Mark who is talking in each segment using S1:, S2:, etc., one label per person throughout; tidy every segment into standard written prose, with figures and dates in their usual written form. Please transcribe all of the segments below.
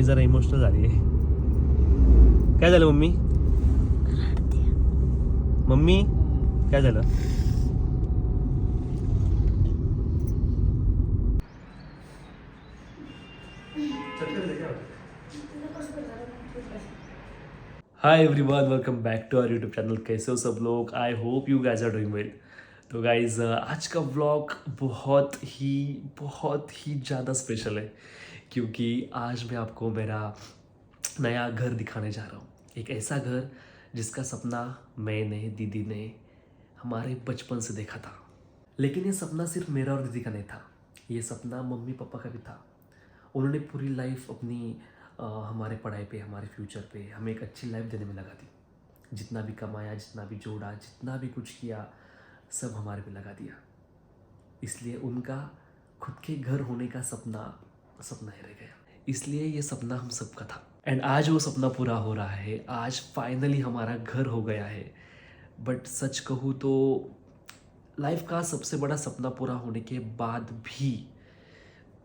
S1: जरा इमोशनल झाली आहे. काय झालं मम्मी? मम्मी काय झालं? Hi everyone, welcome back to our YouTube channel. कैसे हो सब लोग? I hope you guys are doing well. तो गाइज आज का व्लॉग बहुत ही ज़्यादा स्पेशल है क्योंकि आज मैं आपको मेरा नया घर दिखाने जा रहा हूँ. एक ऐसा घर जिसका सपना मैंने, दीदी ने हमारे बचपन से देखा था. लेकिन ये सपना सिर्फ मेरा और दीदी का नहीं था, ये सपना मम्मी पापा का भी था. उन्होंने पूरी लाइफ अपनी हमारे पढ़ाई पे, हमारे फ्यूचर पे हमें एक अच्छी लाइफ देने में लगा दी. जितना भी कमाया, जितना भी जोड़ा, जितना भी कुछ किया, सब हमारे पे लगा दिया. इसलिए उनका खुद के घर होने का सपना ही रह गया. इसलिए ये सपना हम सबका था एंड आज वो सपना पूरा हो रहा है. आज फाइनली हमारा घर हो गया है. बट सच कहूँ तो लाइफ का सबसे बड़ा सपना पूरा होने के बाद भी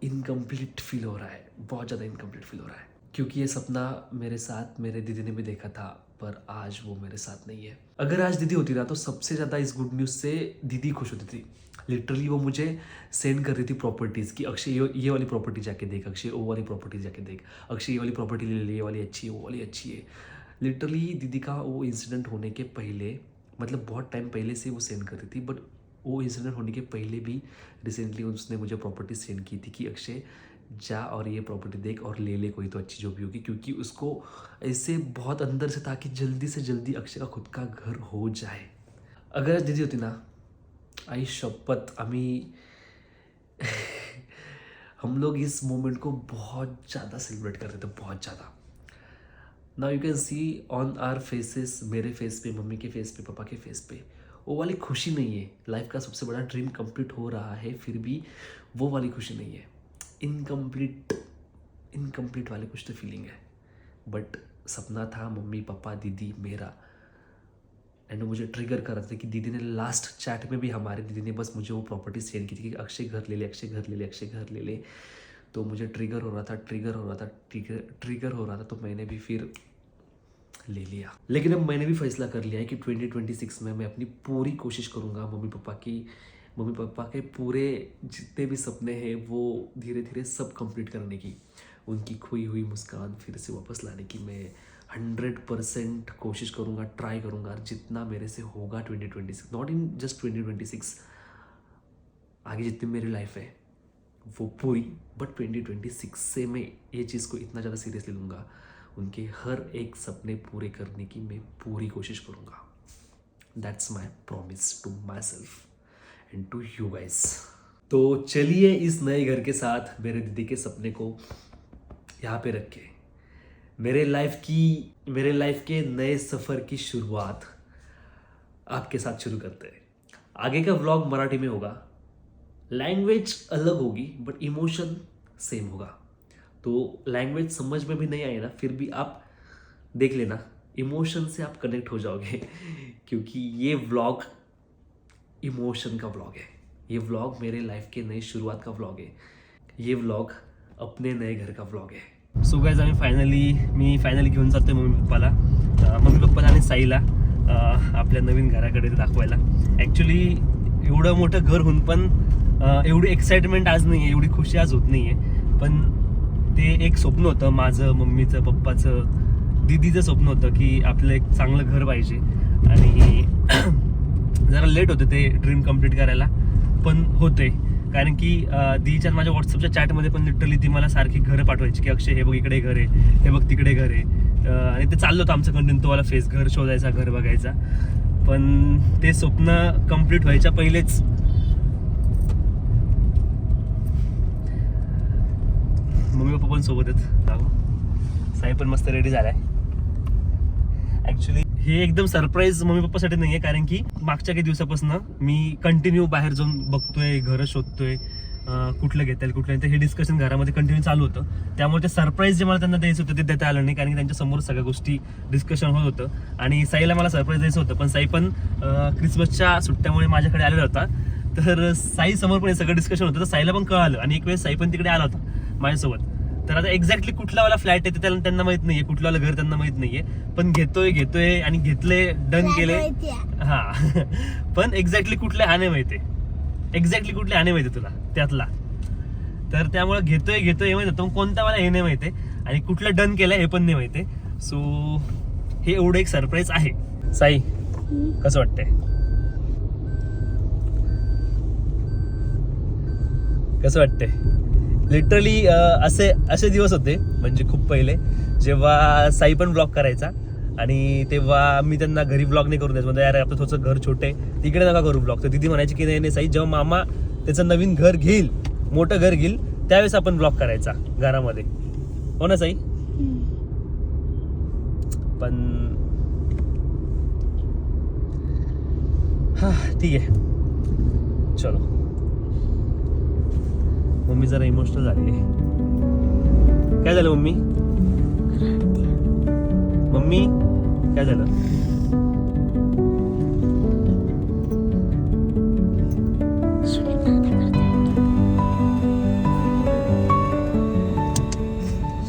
S1: इनकम्प्लीट फील हो रहा है. बहुत ज़्यादा इनकम्प्लीट फील हो रहा है क्योंकि ये सपना मेरे साथ मेरे दीदी ने भी देखा था, पर आज वो मेरे साथ नहीं है. अगर आज दीदी होती ना तो सबसे ज़्यादा इस गुड न्यूज़ से दीदी खुश होती थी. लिटरली वो मुझे सेंड कर रही थी प्रॉपर्टीज़ की, अक्षय ये वाली प्रॉपर्टी जाके देख, अक्षय वो वाली प्रॉपर्टी जाके देख, अक्षय ये वाली प्रॉपर्टी ले ले, ये वाली अच्छी है, वो वाली अच्छी है. लिटरली दीदी का वो इंसिडेंट होने के पहले, मतलब बहुत टाइम पहले से वो सेंड कर रही थी. बट वो इंसिडेंट होने के पहले भी रिसेंटली उसने मुझे प्रॉपर्टी सेंड की थी कि अक्षय जा और ये प्रॉपर्टी देख और ले ले कोई तो अच्छी जो भी होगी, क्योंकि उसको ऐसे बहुत अंदर से था कि जल्दी से जल्दी अक्षय का खुद का घर हो जाए. अगर दीदी होती ना, आई शपथ हम लोग इस मोमेंट को बहुत ज़्यादा सेलिब्रेट करते थे, बहुत ज़्यादा. Now you can see on our faces, मेरे फेस पे, मम्मी के फेस पे, पापा के फेस पे वो वाली खुशी नहीं है. लाइफ का सबसे बड़ा ड्रीम कंप्लीट हो रहा है, फिर भी वो वाली खुशी नहीं है. इनकम्प्लीट वाली कुछ तो फीलिंग है. बट सपना था मम्मी पापा दीदी मेरा. एंड मुझे ट्रिगर कर रहा था कि दीदी ने लास्ट चैट में भी, हमारे दीदी ने बस मुझे वो प्रॉपर्टी सेंड की थी कि अक्षय घर ले ले, अक्षय घर ले ले, अक्षय घर ले ले. तो मुझे ट्रिगर हो रहा था तो मैंने भी फिर ले लिया. लेकिन अब मैंने भी फैसला कर लिया है कि 2026 में मैं अपनी पूरी कोशिश करूँगा मम्मी पापा के पूरे जितने भी सपने हैं वो धीरे धीरे सब कंप्लीट करने की, उनकी खोई हुई मुस्कान फिर से वापस लाने की मैं 100% कोशिश करूँगा, ट्राई करूँगा. जितना मेरे से होगा 2026, नॉट इन जस्ट 2026, आगे जितनी मेरी लाइफ है वो पूरी, बट 2026 से मैं ये चीज़ को इतना ज़्यादा सीरियसली लूँगा. उनके हर एक सपने पूरे करने की मैं पूरी कोशिश करूँगा. That's my promise to myself and to you guys. तो चलिए इस नए घर के साथ मेरे दीदी के सपने को यहाँ पे रख के मेरे लाइफ के नए सफ़र की शुरुआत आपके साथ शुरू करते हैं. आगे का व्लॉग मराठी में होगा, लैंग्वेज अलग होगी बट इमोशन सेम होगा. तो लैंग्वेज समझ में भी नहीं आए ना, फिर भी आप देख लेना, इमोशन से आप कनेक्ट हो जाओगे क्योंकि ये व्लॉग इमोशन का व्लॉग है. ये व्लॉग मेरे लाइफ के नई शुरुआत का व्लॉग है. ये व्लॉग अपने नए घर का व्लॉग है. सो गाइज मी फायनली घेऊन जातोय मम्मी पप्पाला आणि साईला आपल्या नवीन घराकडे दाखवायला. ॲक्च्युली एवढं मोठं घर होऊन पण एवढी एक्साइटमेंट आज नाही आहे, एवढी खुशी आज होत नाही आहे. पण ते एक स्वप्न होतं माझं, मम्मीचं, पप्पाचं, दीदीचं स्वप्न होतं की आपलं एक चांगलं घर पाहिजे. आणि जरा लेट होतं ते ड्रीम कंप्लीट करायला, पण होते. कारण की दीदीच्या माझ्या व्हॉट्सअपच्या चॅटमध्ये पण लिटरली ती मला सारखी घरं पाठवायची की अक्षय हे बघ इकडे घर आहे, हे बघ तिकडे घर आहे. आणि ते चाललं होतं आमचं कंटिन्यू, तो वाला फेस, घर शोधायचा, घर बघायचा. पण ते स्वप्न कंप्लीट व्हायच्या पहिलेच मम्मी पप्पा पण सोबत आहेत. साई पण मस्त रेडी झालाय. ॲक्च्युली हे एकदम सरप्राईज मम्मी पप्पासाठी नाही आहे, कारण की मागच्या काही दिवसापासून मी कंटिन्यू बाहेर जाऊन बघतोय, घरं शोधतोय, कुठलं घेता येईल कुठलं नाही, तर हे डिस्कशन घरामध्ये कंटिन्यू चालू होतं. त्यामुळे ते सरप्राईज जे मला त्यांना द्यायचं होतं ते देता आलं नाही, कारण की त्यांच्यासमोर सगळ्या गोष्टी डिस्कशन होत होतं. आणि साईला मला सरप्राईज द्यायचं होतं, पण साई पण क्रिसमसच्या सुट्ट्यामुळे माझ्याकडे आलेला होता. तर साई समोर पण हे सगळं डिस्कशन होतं, तर साईला पण कळालं. आणि एक वेळेस साई पण तिकडे आला होता माझ्यासोबत. तर आता एक्झॅक्टली कुठला वाला फ्लॅट आहे ते त्यांना माहित नाहीये, कुठलं वाला घर त्यांना माहित नाहीये, पण घेतोय आणि घेतले, डन केले. हा पण एक्झॅक्टली कुठले हा नाही माहितीये, एक्झॅक्टली कुठले हा नाही माहिती तुला त्यातला. तर त्यामुळे घेतोय हे माहिती होतं, कोणता वाला हे नाही माहितीये आणि कुठलं डन केलंय हे पण नाही माहितीये. सो हे एवढं एक सरप्राईज आहे. साई कसं वाटतंय, कसं वाटतंय? लिटरली असे दिवस होते म्हणजे खूप पहिले, जेव्हा साई पण ब्लॉग करायचा आणि तेव्हा मी त्यांना घरी ब्लॉग नाही करून द्यायचं. म्हणजे यार आपलं थोडंसं घर छोटे आहे, तिकडे नका करू ब्लॉग. तर दीदी म्हणायची की नाही साई, जेव्हा मामा त्याचं नवीन घर घेईल, मोठं घर घेईल, त्यावेळेस आपण ब्लॉग करायचा घरामध्ये, हो ना साई? पण हा ठीक आहे, चलो. मम्मी जरा इमोशनल झाली. काय झालं मम्मी? मम्मी काय झालं?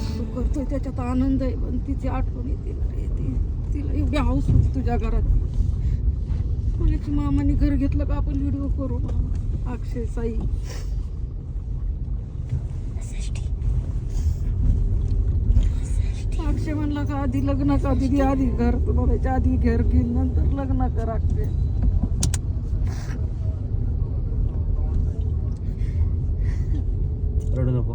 S2: तू करतोय त्याच्यात आनंद आहे, पण तिची आठवण येते रे. तिला एवढी हाऊस होती तुझ्या घरात. कोणाची मामाने घर घेतलं का आपण व्हिडिओ करू मामा, अक्षय, साई. अक्षय म्हणला का आधी लग्न का, दिदी आधी घर, तुम्हाला आधी घर घेईल नंतर लग्न कर. अक्षय
S1: रडू नको.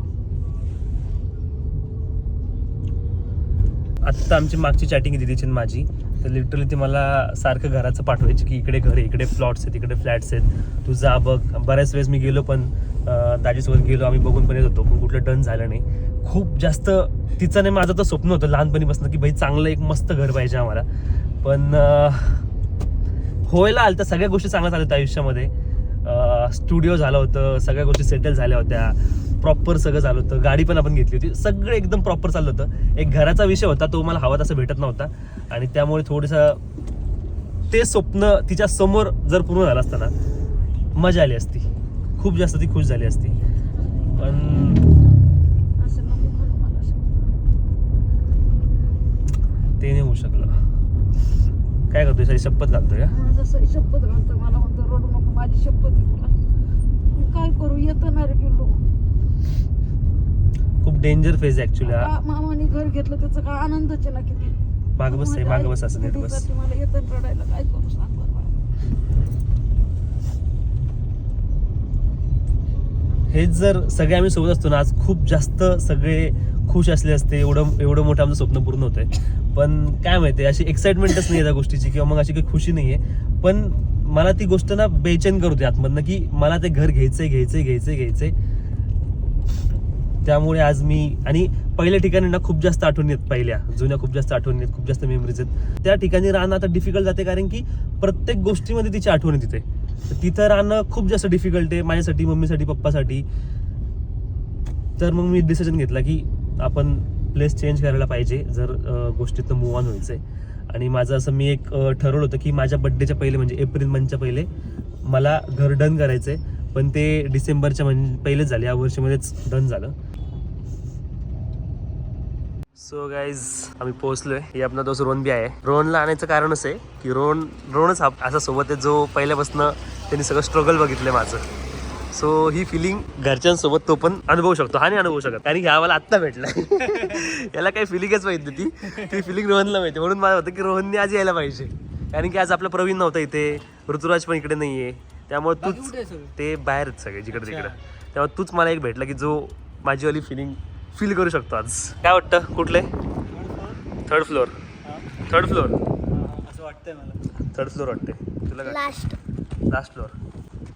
S1: आत्ता आमची मागची चॅटिंग दिदीची माझी, तर लिटरली ती मला सारखं घराचं पाठवायची की इकडे घर आहे, इकडे प्लॉट्स आहेत, इकडे फ्लॅट्स आहेत, तू जा बघ. बऱ्याच वेळेस मी गेलो पण दाजीसोबत गेलो, आम्ही बघून पण येत होतो, पण कुठलं डन झालं नाही. खूप जास्त तिचं नाही माझं तर स्वप्न होतं लहानपणीपासून की भाई चांगलं एक मस्त घर पाहिजे आम्हाला. पण व्हायला आलं तर सगळ्या गोष्टी चांगल्या चालत आयुष्यामध्ये. स्टुडिओ झालं होतं, सगळ्या गोष्टी सेटल झाल्या होत्या, प्रॉपर सगळं झालं होतं, गाडी पण आपण घेतली होती, सगळं एकदम प्रॉपर चाललं होतं. एक घराचा विषय होता, तो मला हवा तसं भेटत नव्हता आणि त्यामुळे थोडंसं ते स्वप्न तिच्या समोर जर पूर्ण झालं असतं ना, मजा आली असती, खूप जास्त ती खुश झाली असती. पण ते नाही होऊ शकलं. काय करतोय साई, शपथ घालतोय का?
S2: जसं शपथ घालतो, मला म्हणतो रडू नको, माझी शपथ आहे तुला. काय करू, येतं ना रे पिल्लू.
S1: खूप डेंजर फेज आहे ऍक्च्युली.
S2: मामाने घर घेतलं त्याचा काय आनंदच आहे ना किती.
S1: मागं बस, मागं बस, असं नीट बस.
S2: मला येतं रडायला, काय करू सांग बरं.
S1: हेच जर सगळे आम्ही सोबत असतो ना, आज खूप जास्त सगळे खुश असले असते. एवढं मोठं आमचं स्वप्न पूर्ण होतंय. पण काय माहिती, अशी एक्साइटमेंटच नाही त्या गोष्टीची, किंवा मग अशी काही खुशी नाहीये. पण मला ती गोष्ट ना बेचैन करते आतमधनं, की मला ते घर घ्यायचंय. त्यामुळे आज मी, आणि पहिल्या ठिकाणी ना खूप जास्त आठवणी आहेत, पहिल्या जुन्या खूप जास्त आठवणी आहेत, खूप जास्त मेमरीज आहेत. त्या ठिकाणी राहणं आता डिफिकल्ट जाते, कारण की प्रत्येक गोष्टीमध्ये तिची आठवण तिथे. तिथं राहणं खूप जास्त डिफिकल्ट आहे माझ्यासाठी, मम्मीसाठी, पप्पासाठी. तर मग मी डिसिजन घेतला की आपण प्लेस चेंज करायला पाहिजे, जर गोष्टीतनं मूव्ह ऑन व्हायचंय. आणि माझं असं मी एक ठरवलं होतं की माझ्या बड्डेच्या पहिले, म्हणजे एप्रिल मंथच्या पहिले मला घर डन करायचंय. पण ते डिसेंबरच्या पहिलेच झाले, या वर्षामध्येच डन झालं. सो गाइज आम्ही पोहोचलोय. हे आपला दोस्त रोहन बी आहे. रोहनला आणायचं कारण असं आहे की रोहनच असा सोबत आहे जो पहिल्यापासून त्यांनी सगळं स्ट्रगल बघितलंय माझं. सो ही फिलिंग घरच्यांसोबत तो पण अनुभवू शकतो, हा नाही अनुभवू शकत, कारण की हा मला आत्ता भेटलाय. याला काही फिलिंगच माहिती ती फिलिंग रोहनला माहिती. म्हणून मला होतं की रोहनने आज यायला पाहिजे, कारण की आज आपला प्रवीण नव्हता इथे, ऋतुराज पण इकडे नाहीये. त्यामुळे तूच, ते बाहेर सगळे जिकडे तिकडे, त्यामुळे तूच मला एक भेटला की जो माझीवाली फिलिंग फील करू शकतो आज. काय वाटतं, कुठले? थर्ड फ्लोअर
S3: असं वाटतंय मला.
S1: थर्ड फ्लोअर वाटतंय तुला? लास्ट फ्लोअर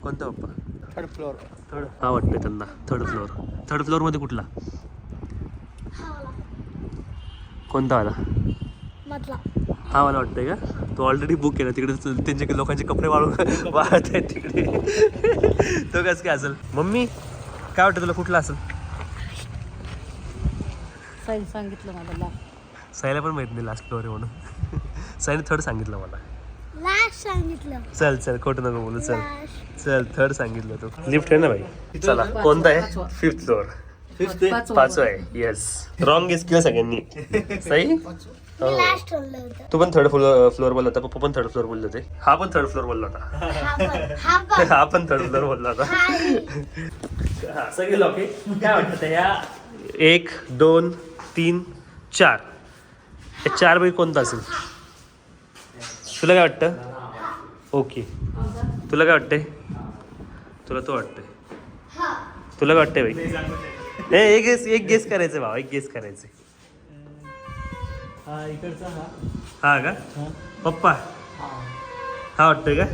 S1: कोणता पप्पा?
S3: Third floor.
S1: हा वाटतंय त्यांना थर्ड फ्लोअर मध्ये कुठला, कोणता वाला? हा मला वाटतंय का? तो ऑलरेडी बुक केला, तिकडे त्यांचे लोकांचे कपडे वाळून वाळत आहेत तिकडे. तो कसं काय असेल? मम्मी काय वाटतं तुला, कुठला असेल?
S2: साईन सांगितलं मला.
S1: साईला पण माहित नाही लास्ट फ्लोअर आहे म्हणून. साईने थर्ड सांगितलं मला.
S4: लास्ट सांगितलं.
S1: चल खोटं नको बोलू. चल थर्ड सांगितलं. तो लिफ्ट आहे ना भाई. चला कोणता आहे? Fifth floor. पाचवा आहे. येस, रॉंग गेस केलं सगळ्यांनी. सही. हो.
S4: लास्ट ठरलं होतं.
S1: तू पण थर्ड फ्लोअर बोलला होता, पप्पा पण थर्ड फ्लोअर बोलले होते, हा पण थर्ड फ्लोअर बोलला होता, हा पण थर्ड फ्लोअर बोलला होता. हा, सगळे लॉक आहे. काय वाटतं या 1 2 3 4 या 4 पैकी कोणता असेल? तुला काय वाटतं? ओके, तुला काय वाटतंय? तुला तो वाटतंय? तुला काय वाटतंय भाई? एक गेस करायचं भावा, एक गेस करायचं. हा का पप्पा? हा वाटतंय का?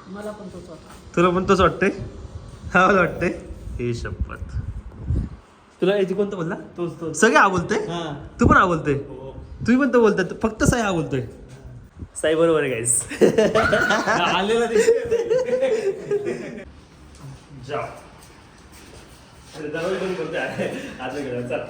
S2: मला पण तोच होता.
S1: तुला पण तोच वाटतंय? हा मला वाटतंय. हे शपथ. तुला याची कोणतं बोलला? तोच सगळे हा बोलतोय. तू पण हा बोलतोय. तुम्ही पण तो बोलताय, फक्त साई हा बोलतोय. साई बरोबर आहे गाईस. आलेला जाओ. दरवाजा बंद करते आज गेला. चल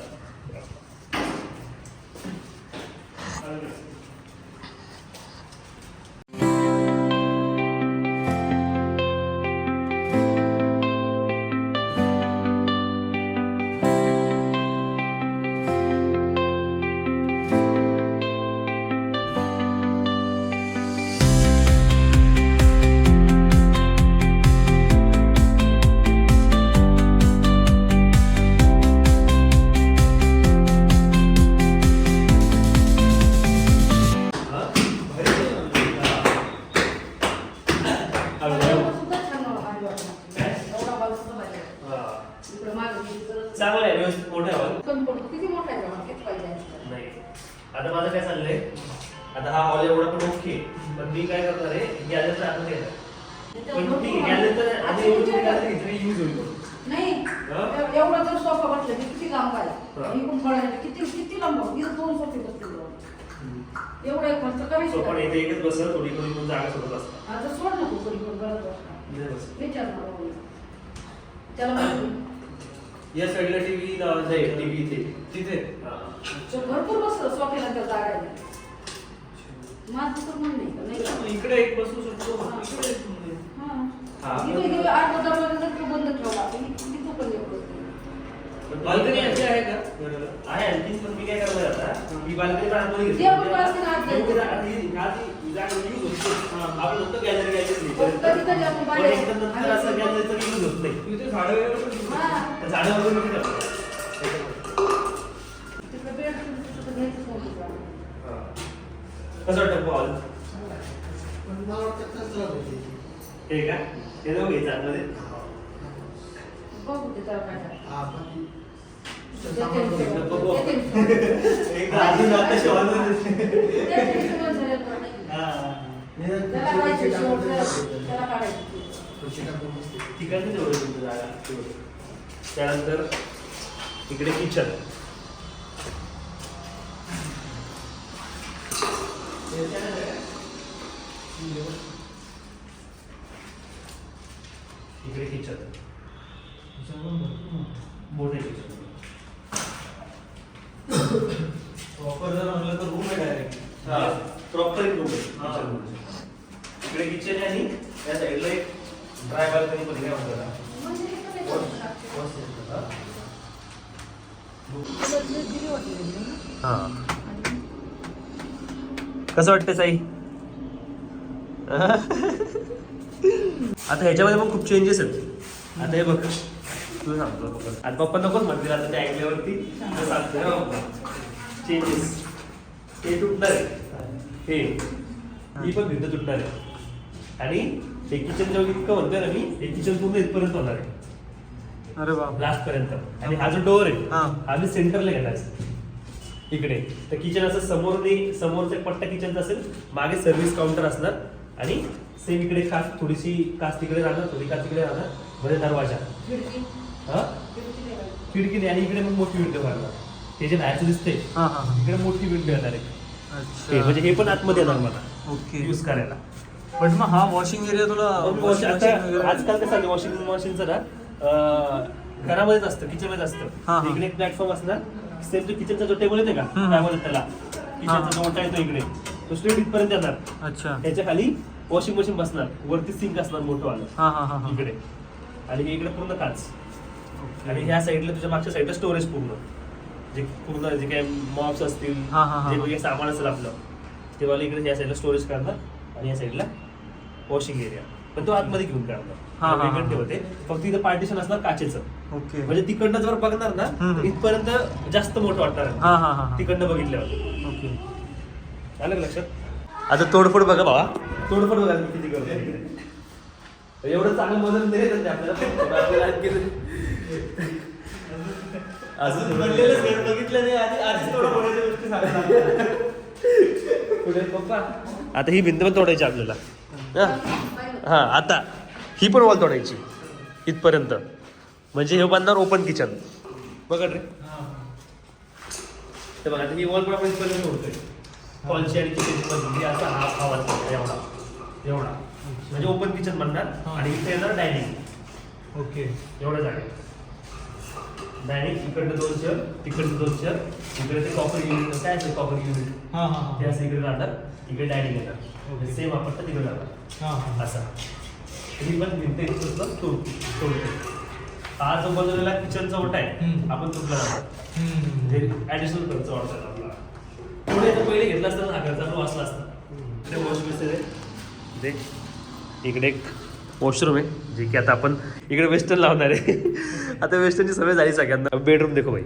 S1: चांगलं आहे, व्यवस्थित मोठं आहे.
S2: किती मोठा आहे का? किती पाहिजे?
S1: नाही, आता माझं काय चाललंय, आता हा हॉल एवढा पण ओके, पण मी काय करणार आहे, गॅलरीचा आतमध्ये येणार. पण ती गॅलरी तर आधी एवढी गॅलरी इथे यूज होईल.
S2: नाही, एवढा जर सोफा बसला की किती लांब आहे? ही पण फळायला किती लांब आहे? इथं 2 सोफे बसतील. एवढा खर्च करायचा.
S1: सोफा इथे एकच बसलं, थोडी थोडी पण जागा सोडत असतात.
S2: आता सोड ना तू कधी पण गरज असणार. विचार मला. त्याला माहिती.
S1: या साईडला टीव्ही लावायचा आहे, टीव्ही इथे तिथे
S2: भरपूर बसलं सोफ्याला त्या जागा आहे. माझं तर म्हण नाही का? नाही.
S1: इकडे एक बसू शकतो. इकडे
S2: इथे अर्धा दरवाजा जर बंद ठेवला तिथं पण एवढं.
S1: बाल्कनी अशी आहे का? आहे आणखी, पण मी काय करणार आता, ही बाल्कनी आतमध्ये घेतली.
S2: ती आपण बाल्कनी आत घेतली.
S1: आधी जागा यूज होते. आपण नंतर गॅलरी गॅलरी
S2: कधी आपण बाहेर
S1: नंतर असं गॅलरीचा यूज होत नाही. इथे झाडं वगैरे पण झाडं वगैरे नको टाकू.
S2: तिकडे बेड तिथं घ्यायचं नव्हतं.
S1: कसं वाटतं हॉल? हे का? हे जाऊ घ्यायचं आतमध्ये.
S2: बघू ते त्याला काय झालं.
S1: एकदा अजून आताशी हॉलमध्ये
S2: त्याला काढायची शेवटचं, त्याला काढायची.
S1: ठिकाणी तेवढं तुमचं जागा. त्यानंतर इकडे किचन. इकडे किचन मोठे किचन. प्रॉपर जर म्हणलं तर रूम आहे डायरेक्ट. प्रॉपर एक रूम आहे किचन. इकडे किचन आहे आणि त्या साईडला एक ड्राय बाल्कनी पण काय म्हणतात. हा, कसं वाटतं साई? आता ह्याच्यामध्ये पण खूप चेंजेस आहेत. आता हे बघ, तू सांगतो आता पप्पा नकोच म्हणतील, आता ते ऐकल्यावरती चेंजेस. हे तुटणार आहे, ही पण भिंत तुटणार आहे. आणि हे किचन जेव्हा इतकं म्हणतोय ना मी, हे किचन पूर्ण इथपर्यंत होणार आहे.
S3: अरे बाप.
S1: लास्ट पर्यंत. आणि हा जो डोअर आहे हा मी सेंटरला घेणार इकडे. तर किचन असं समोरचा एक पट्टा किचनचा असेल, मागे सर्व्हिस काउंटर असणार आणि सेम इकडे काच, थोडीशी काच तिकडे राहणार, थोडी काच तिकडे राहणार, मध्ये दरवाजा. हा, खिडकी नाही. आणि इकडे मग मोठी विंडो घालणार. हे जे बाहेरचं दिसते इकडे मोठी विंडो येणार आहे.
S3: अच्छा,
S1: म्हणजे हे पण आतमध्ये येणार मला
S3: ओके
S1: यूज करायला.
S3: बट मग हा वॉशिंग एरिया तुला
S1: आजकाल कसं आहे, वॉशिंग मशीनचं ना घरामध्येच असतं, किचनमध्येच असतं. इकडे एक प्लॅटफॉर्म असणार, सेम तो किचनचा जो टेबल येते का त्यामध्ये, त्याला किचनचा जो मोठा येतो इकडे, तो स्ट्रेट इथपर्यंत येणार.
S3: अच्छा,
S1: त्याच्या खाली वॉशिंग मशीन बसणार, वरती सिंक असणार मोठं आलं इकडे. आणि इकडे पूर्ण काच. आणि ह्या साईडला तुझ्या मागच्या साईडला स्टोरेज पूर्ण जे काय मॉप्स असतील,
S3: हा, हा, हा.
S1: जे काही सामान असेल आपलं तेव्हा इकडे ह्या साईडला स्टोरेज करणार आणि या साईडला वॉशिंग एरिया. पण तो आतमध्ये घेऊन
S3: हा,
S1: काढणार
S3: हा.
S1: वेगळं ठेवते. फक्त इथं पार्टिशन असणार काचेचं.
S3: ओके.
S1: म्हणजे तिकडनं जर बघणार ना
S3: हम्म.
S1: तर इथपर्यंत जास्त मोठं वाटणार आहे.
S3: हा हा हा
S1: तिकडनं बघितल्यावर.
S3: ओके.
S1: आलं का लक्षात? आता तोडफोड बघा बाबा, तोडफोड बघा किती करतो. एवढं चांगलं मदत नाही देत आपल्याला अजून बनलेलं घर बघितलं नाही आणि आधीच तोडफोडाच्या गोष्टी सांगतात. पुढे पप्पा आता ही भिंत पण तोडायची आपल्याला. हा आता ही पण वॉल तोडायची इथपर्यंत. म्हणजे हे बनणार ओपन किचन. बघा रे, तर बघा ही वॉल पण आपण इथपर्यंत तोडतोय. हॉलची आणि किचनची मधली असा हा वाचला एवढा एवढा म्हणजे ओपन किचन बनणार. आणि इथे येणार डायनिंग.
S3: ओके.
S1: एवढं जागा. डायनिंग इकडनं 2 चेअर, तिकडनं 2 चेअर, इकडे ते कॉपर युनिट काय असेल कॉपर युनिट
S3: हा हा
S1: ते असं इकडे राहणार. इकडे डायनिंग येणार.
S3: Okay.
S1: सेम वापरता तिकडे जाणार
S3: हा हा.
S1: असा. ही पण भिंत इथं तोडते. हा जो बनवलेला किचनचा ओटा आहे
S3: हम्म.
S1: आपण तुटला जाणार.
S3: हम्म.
S1: म्हणजे ऍडिशनल खर्च वाढतात आपला. पुढे तर पहिले घेतला असता ना खर्च आपण वाचला असता. इकडे वॉश बेसिन आहे. इकडे एक वॉशरूम आहे जे की आता आपण इकडे वेस्टर्न लावणार आहे. आता वेस्टर्नची सवय झाली सगळ्यांना. बेडरूम देखो भाई.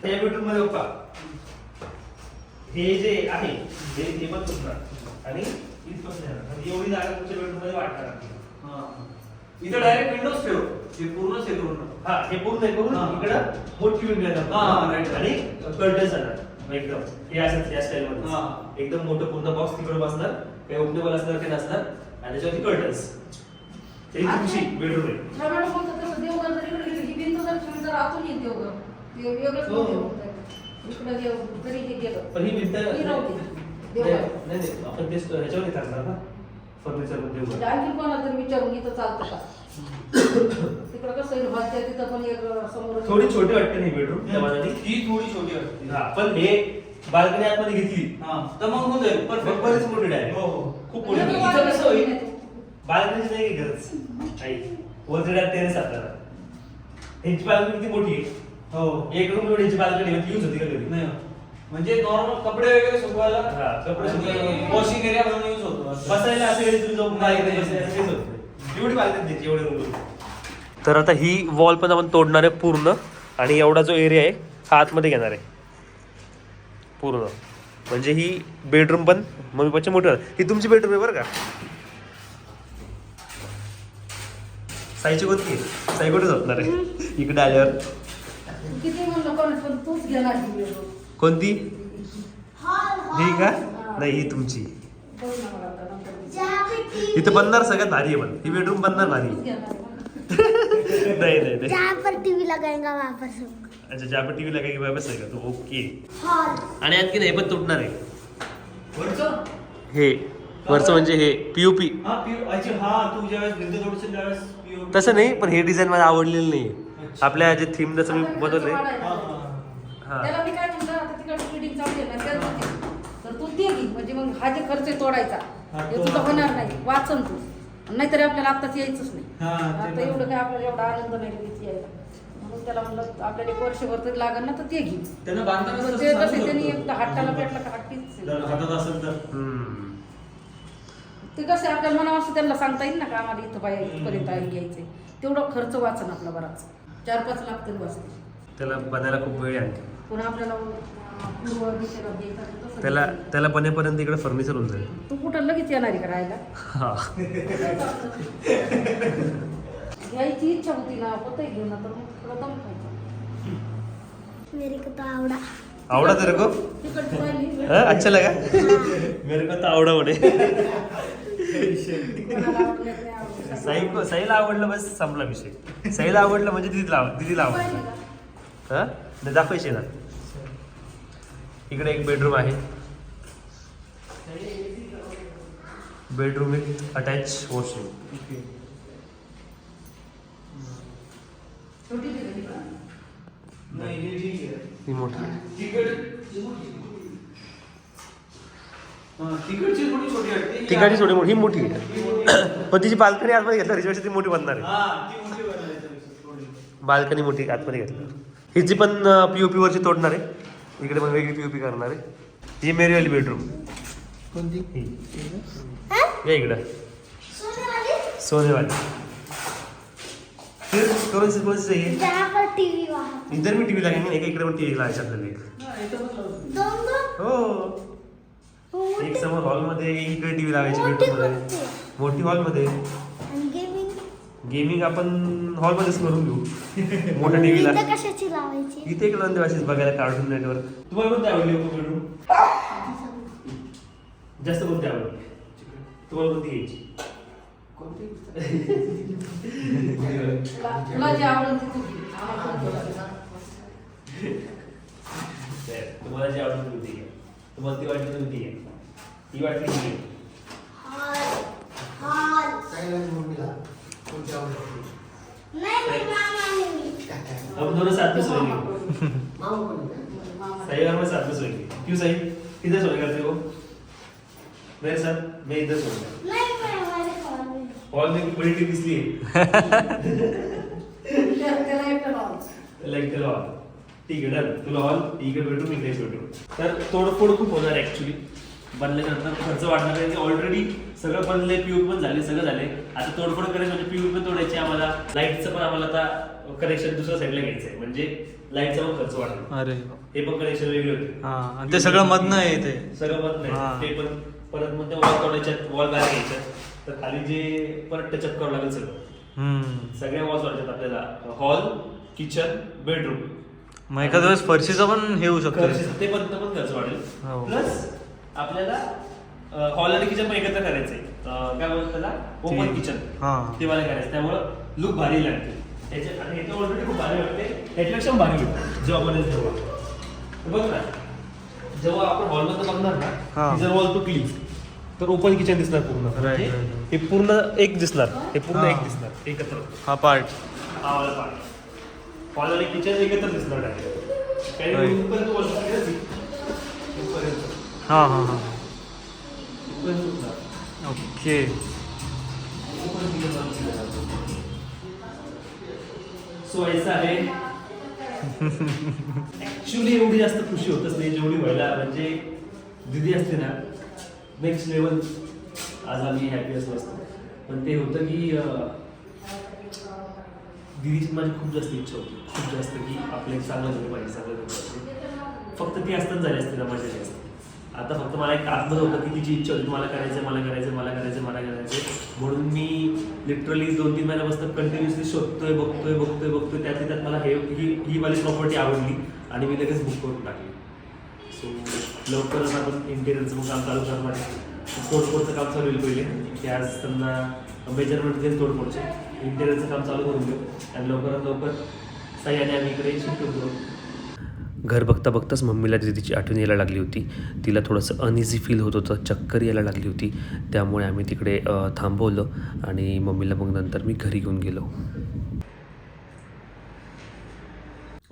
S1: या बेडरूम मध्ये बघा हे जे आहे हे पण तुमचं आणि इथपासून येणार. म्हणजे एवढी जागा तुमच्या बेडरूम मध्ये वाटणार आपल्याला.
S3: इथं डायरेक्ट विंडोज ठेव. हे पूर्ण सेट करून.
S1: हा हे पूर्ण हे करून इकडं मोठी विंडो येणार आणि कर्टन्स येणार एकदम हे असं या स्टाईल मध्ये एकदम मोठं पूर्ण बॉक्स तिकडे बसणार. काही ओपनेबल असणार काही नसणार आणि त्याच्यावरती कर्टन्स. ते तुमची बेडरूम आहे.
S2: ठरवलं म्हणतं तसं देवघर जर इकडे गेली, ही भिंत जर ठेवली तर आतून येईल देवघर. ते वेगळंच
S1: हो.
S2: होतं. इकडं देव जरी हे गेलं
S1: पण ही भिंत
S2: ही राहू दे.
S1: नाही
S2: देवघर.
S1: नाही आपण ते ह्याच्यावर करणार ना फर्निचर मध्ये
S2: म्हणजे आणखी कोणाला तरी विचारून इथं चालतं का? तिकडं कसं आहे हॉलच्या तिथं पण एक समोर
S1: थोडी छोटी वाटते नाही बेडरूम त्या मानाने.
S3: ती थोडी छोटी वाटते.
S1: हा पण हे बाल्कनी आतमध्ये घेतली
S3: हा तर मग होऊन जाईल.
S1: परफेक्ट बरीच मोठी आहे.
S3: हो हो.
S1: खूप मोठी.
S2: इथं
S1: इथं कसं होईल
S2: नाही.
S1: बाल्कनीची नाही गरज. आई वरती टेरेस आपल्याला. ह्याची बाल्कनी किती मोठी आहे.
S3: हो.
S1: एक रूम एवढी ह्याची बाल्कनी होती यूज होती का कधी.
S3: नाही म्हणजे नॉर्मल कपडे वगैरे सुकवायला
S1: हा, कपडे सुकवायला.
S3: वॉशिंग एरिया म्हणून यूज होतो.
S1: बसायला असं घरी तुम्ही जाऊन
S3: नाही,
S1: नाही
S3: नाही,
S1: बसायला असं काहीच होत नाही. एवढी बाल्कनी द्यायची एवढे रूम.
S5: तर आता ही वॉल पण आपण तोडणार आहे पूर्ण. आणि एवढा जो एरिया आहे हा आतमध्ये घेणार आहे पूर्ण. म्हणजे ही बेडरूम पण मम्मी पप्पाची मोठी होणार. ही तुमची बेडरूम आहे बरं का. साईची कोणती आहे? साई कुठे झोपणार आहे इकडे आल्यावर.
S2: किती म्हणलं पण तूच घेणार ही वेगळं.
S5: कोणती
S4: हॉल
S5: ही का? नाही ही तुमची.
S2: बघ ना मला आता नंतर.
S4: चहा पेटी
S5: इथं बनणार सगळ्यात भारी आहे. पण ही बेडरूम बनणार भारी.
S2: तूच घेणार ना.
S5: नाही नाही नाही.
S4: जहाँ पर टीवी लगाएगा वहाँ पर सब
S5: अच्छा ज्या पण टीव्ही लागायची वापस आहे का तू. ओके.
S4: हॉल.
S5: आणि आणखी हे पण तुटणार आहे.
S3: वरचं?
S5: हे वरचं म्हणजे हे पीओपी.
S3: हा अच्छा हा तू ज्यावेळेस भिंत तोडशील त्यावेळेस POP.
S5: तसं नाही पण हे डिझाईन मला आवडलेलं नाही. आपल्या जे थीम जसं मी
S2: आता
S5: बनवलंय.
S2: खर्च
S3: हा
S2: वाढायला.
S3: हा
S5: हा
S2: त्याला मी काय म्हणलं आता तिकडे फिटिंग चालू आहे ना त्यात होते. तर तू ते घे म्हणजे मग हा जे खर्च आहे तोडायचा
S3: हा,
S2: हे
S3: तो
S2: तुझं
S3: वाचन.
S2: होणार नाही. वाचन तू. नाहीतरी आपल्याला आत्ताच यायचंच नाही.
S3: हा, ते
S2: आता
S3: पण.
S2: एवढं काय आपल्याला एवढा आनंद नाही लगेच यायला. म्हणून त्याला म्हणलं आपल्याला एक वर्षभर तरी लागेल ना तर ते घे.
S3: त्यांना बांधताना
S2: मग
S3: तसं
S2: ते
S3: सांगू
S2: कसं त्यांनी
S3: शकतो.
S2: एकदा हाताला पेटला का हट्टीच
S3: जर हातात असेल तर
S5: हम्म.
S2: ते कसं आपल्याला मनावर असं त्यांना सांगता येईल ना का आम्हाला इथं बाया इथपर्यंत आहे घ्यायचे. तेवढं खर्च वाचन आपला बराच 4-5 लाख तरी वाचते.
S5: त्याला बनायला खूप वेळ आहे आणखी.
S2: पुन्हा आपल्याला पूर्व दिशेला घ्यायचं असेल तसं
S5: त्याला
S2: घ्यायचं.
S5: त्याला बनेपर्यंत इकडे फर्निचर होऊन जाईल.
S2: तू कुठं लगेच येणार आहे का राहायला?
S5: हा
S2: घ्यायची इच्छा होती ना होतंय घेऊन तर मग थोडं दम खायचा.
S4: मेरे को तो आवड़ा.
S5: आवडा तेरे को.
S2: तिकडची राहिली
S5: हाँ, अच्छा लगा मेरे को तो आवडा म्हणे.
S2: कोणाला आवडलं नाही आवडलं.
S5: साईला आवडलं बस संपला विषय. साईला आवडलं म्हणजे दिदीला आवडलं.
S2: पाहिजे का?
S5: हा नाही दाखवायचे ना. इकडे एक बेडरूम आहे. Bedroom with attach washroom.
S2: छोटी दिली का?
S3: नाही हे ठीक आहे.
S5: ही मोठी.
S3: तिकडची थोडी छोटी वाटते.
S5: तिकडची थोडी मोठी ही मोठी आहे. पण तिची बाल्कनी आतमध्ये घेतलं रिजर्वेशन ती मोठी बनणार आहे.
S3: हा ती मोठी बनवली थोडी.
S5: बाल्कनी मोठी आतमध्ये घेतलं. हिची पण पीओपी वरची तोडणार आहे. इकडे पण वेगळी पीओपी करणार आहे. ही मेरीवाली बेडरूम.
S1: कोणती?
S5: या इकडं
S4: सोनेवाली
S5: सोनेवाली. फिर कौन सी चाहिए?
S4: जहाँ पर टीवी वहाँ
S5: इधर भी टीवी लगेंगे नहीं, इकडे पण टीवी लावायची आपल्याला एक.
S4: दोन
S5: हो एक समोर हॉल मध्ये इकडे टीव्ही लावायची
S4: मोठी
S5: बेडरूम मध्ये.
S4: कोणती?
S5: मोठी हॉल मध्ये.
S4: आणि गेमिंग
S5: गेमिंग आपण हॉल मध्येच करून घेऊ. मोठ्या टीव्हीला
S4: इथं कशाची लावायची?
S5: इथे एक लावून देवाशीच बघायला कार्टून नेटवर्क.
S3: तुम्हाला कोणती आवडली बेडरूम?
S5: जास्त कोणती आवडली तुम्हाला? कोणती घ्यायची?
S2: तुला जे आवडेल ते तू घे. आम्हाला कोण बोलायचं?
S5: तुम्हाला जे आवडतं तुम्ही ते घ्या. तुम्हाला ती वाटली तुम्ही ती घ्या. ती वाटली ती घ्या.
S4: हॉल
S1: कोणती
S4: नाही मामा मी
S5: हम दोनों साथ में सोएंगे. सही और मैं साथ में सोएंगे. क्यों सही? किधर सोने करते हो? मेरे साथ. मैं इधर सोऊंगा.
S4: नाही मैं हमारे हॉल में
S5: हॉल में बड़ी टीवी इसलिए
S2: त्याला एकटं लावायचं.
S5: लाईक त्याला हॉल. ठीक आहे डन. तुला हॉल इकडे बेडरूम इकडे बेडरूम. तर तोडफोड खूप होणार ऍक्च्युली. बनल्यानंतर खर्च वाढणार आहे. ऑलरेडी सगळं बनलंय, पीओपी पण झाले, सगळं झाले. आता तोडफोड करायची म्हणजे पीओपी पण तोडायची आम्हाला. लाईटचं पण आम्हाला आता कनेक्शन दुसऱ्या साईडला घ्यायचं आहे. म्हणजे लाईटचा पण खर्च वाढणार.
S6: अरे
S5: हे पण कनेक्शन वेगळे होते.
S6: हा आणि ते सगळं मधनं आहे ते.
S5: सगळं मत
S6: हा.
S5: नाही. ते पण परत मग त्या वॉल तोडायच्यात, वॉल बाहेर घ्यायच्यात. तर खाली जे परत टचअप करावं लागेल सगळं. सगळ्या वॉल्स वाढतात आपल्याला. Hall, kitchen, bedroom.
S6: मग एखाद्या वेळेस फरशीचं पण हे होऊ शकतं.
S5: ते पण खर्च वाढेल.
S6: हो.
S5: प्लस आपल्याला हॉल आणि किचन पण एकत्र करायचंय. काय बोलतात त्याला? Open kitchen.
S6: हा.
S5: ते मला करायचं. त्यामुळं लुक भारी लागते. आणि हे ऑलरेडी खूप भारी वाटते. याच्यापेक्षा पण भारी वाटतं जेव्हा आपण तेव्हा. बघ ना, जेव्हा आपण हॉलमध्ये बघणार ना,
S6: हा.
S5: ही जर वॉल तुटली तर ओपन किचन दिसणार पूर्ण. म्हणजे
S6: Right, right.
S5: हे पूर्ण एक दिसणार. हे पूर्ण
S6: हा.
S5: एक दिसणार एकत्र.
S6: हा पार्ट.
S5: हा वाला पार्ट. हॉल आणि किचन एकत्र दिसणार डायरेक्ट. काही
S6: Right.
S5: इथपर्यंत वॉल तुटली ना ती. इथपर्यंत.
S6: हा हा हा.
S5: इथपर्यंत तुटणार.
S6: ओके.
S5: सो ऐसा आहे. ऍक्च्युली एवढी जास्त खुशी होतच नाही जेवढी व्हायला म्हणजे दिदी असते ना, नेक्स्ट लेवल. आज आम्ही हॅपी असलो असतो. पण ते होतं की दिदीची माझी खूप जास्त इच्छा होती. खूप जास्त की आपले चांगलं झालं पाहिजे, चांगलं झालं पाहिजे. फक्त ती असताना झाली असते ना माझ्या जास्त. आता फक्त मला एक आतमध्ये होतं की तिची इच्छा होती मला करायचं, मला करायचं, मला करायचं, मला करायचं. म्हणून मी लिटरली 2-3 महिन्यापासून कंटिन्युअसली शोधतोय, बघतोय. त्यात मला ही वाली प्रॉपर्टी आवडली आणि मी लगेच बुक करून टाकली. सो लवकरच आपण इंटेरियरचं काम चालू करणार आहे. तोडफोडचं काम चालू होईल पहिले की आज त्यांना मेजरमेंट देईल तोडफोडचे. इंटेरियरचं काम चालू करून घेऊ आणि लवकरात लवकर सह्याने आम्ही इकडे शिफ्ट होतो. घर बघता बघताच मम्मीला दीदीची आठवण यायला लागली होती. तिला थोडंसं अनइझी फील होत होतं, चक्कर यायला लागली होती. त्यामुळे आम्ही तिकडे थांबवलं आणि मम्मीला मग नंतर मी घरी घेऊन गेलो.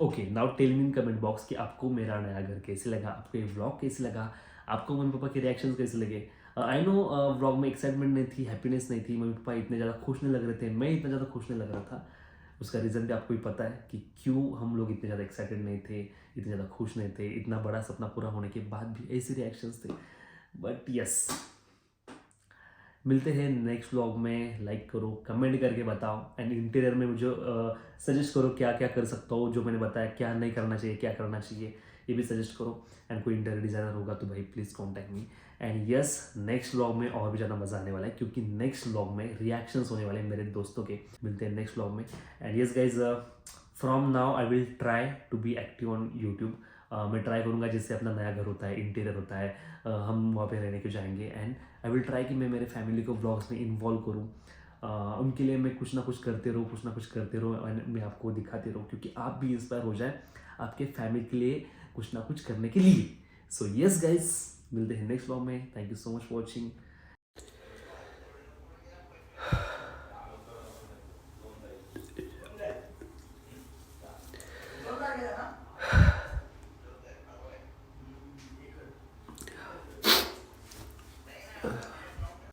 S5: Okay, now tell me in comment box कि आपको मेरा नया घर कैसे लगा, आपको ये व्लॉग कैसे लगा, आपको मम्मी पापा के रिएक्शंस कैसे लगे. आई नो व्लॉग में एक्साइटमेंट नहीं थी, हैप्पीनेस नहीं थी. मम्मी पापा इतने ज़्यादा खुश नहीं लग रहे थे, मैं इतना ज़्यादा खुश नहीं लग रहा था. उसका रीज़न भी आपको ही पता है कि क्यों हम लोग इतने ज़्यादा एक्साइटेड नहीं थे, इतने ज़्यादा खुश नहीं थे. इतना बड़ा सपना पूरा होने के बाद भी ऐसे रिएक्शंस थे. बट यस, मिलते हैं नेक्स्ट व्लॉग में. लाइक करो, कमेंट करके बताओ एंड इंटीरियर में मुझे सजेस्ट करो क्या क्या कर सकता हूँ. जो मैंने बताया क्या नहीं करना चाहिए, क्या करना चाहिए, ये भी सजेस्ट करो. एंड कोई इंटीरियर डिज़ाइनर होगा तो भाई please contact me. End yes, next vlog में और भी ज़्यादा मज़ा आने वाला है क्योंकि नेक्स्ट व्लॉग में रिएक्शंस होने वाले हैं मेरे दोस्तों के. मिलते हैं नेक्स्ट व्लॉग में. And yes guys, from now I will try to be active on YouTube. मैं ट्राई करूँगा जिससे अपना नया घर होता है, इंटीरियर होता है, हम वहाँ पे रहने के जाएंगे. एंड आई विल ट्राई कि मैं मेरे फैमिली को व्लॉग्स में इन्वॉल्व करूँ. उनके लिए मैं कुछ ना कुछ करते रहूँ एंड मैं आपको दिखाते रहूँ क्योंकि आप भी इंस्पायर हो जाए आपके फैमिली के लिए कुछ ना कुछ करने के लिए. सो यस गाइज, मिलते हैं नेक्स्ट व्लॉग में. Thank you so much for watching.